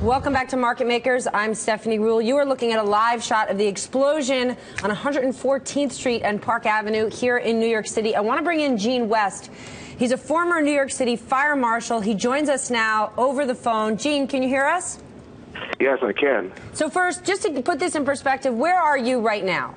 Welcome back to Market Makers. I'm Stephanie Ruhle. You are looking at a live shot of the explosion on 114th Street and Park Avenue here in New York City. I want to bring in Gene West. He's a former New York City fire marshal. He joins us now over the phone. Gene, can you hear us? Yes, I can. So first, just to put this in perspective, where are you right now?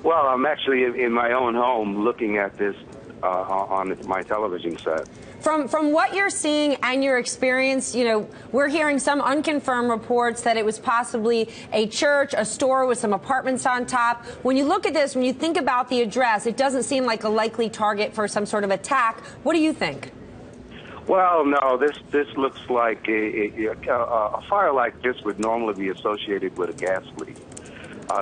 Well, I'm actually in my own home looking at this on my television set. From what you're seeing and your experience, you know, we're hearing some unconfirmed reports that it was possibly a church, a store with some apartments on top. When you look at this, when you think about the address, it doesn't seem like a likely target for some sort of attack. What do you think? Well, no, this looks like a fire like this would normally be associated with a gas leak.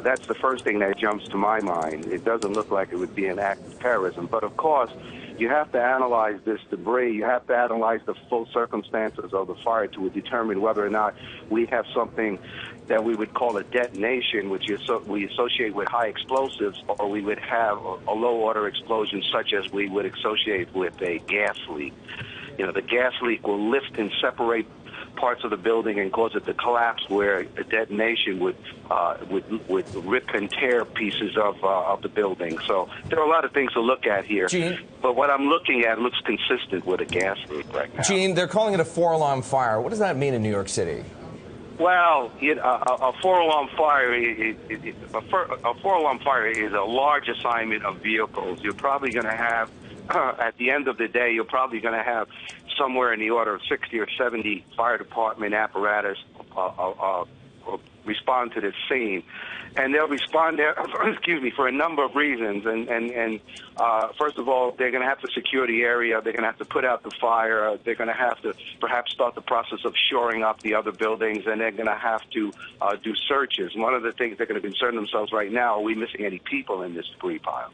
That's the first thing that jumps to my mind. It doesn't look like it would be an act of terrorism. But, of course, you have to analyze this debris. You have to analyze the full circumstances of the fire to determine whether or not we have something that we would call a detonation, which we associate with high explosives, or we would have a low-order explosion such as we would associate with a gas leak. You know, the gas leak will lift and separate parts of the building and cause it to collapse, where a detonation would rip and tear pieces of the building. So there are a lot of things to look at here. Gene, but what I'm looking at looks consistent with a gas leak right now. Gene, they're calling it a four-alarm fire. What does that mean in New York City? Well, a four-alarm fire a four-alarm fire is a large assignment of vehicles. You're probably going to have at the end of the day, you're probably going to have somewhere in the order of 60 or 70 fire department apparatus respond to this scene. And they'll respond there, for a number of reasons. And first of all, they're going to have to secure the area. They're going to have to put out the fire. They're going to have to perhaps start the process of shoring up the other buildings, and they're going to have to do searches. One of the things they're going to concern themselves right now, are we missing any people in this debris pile?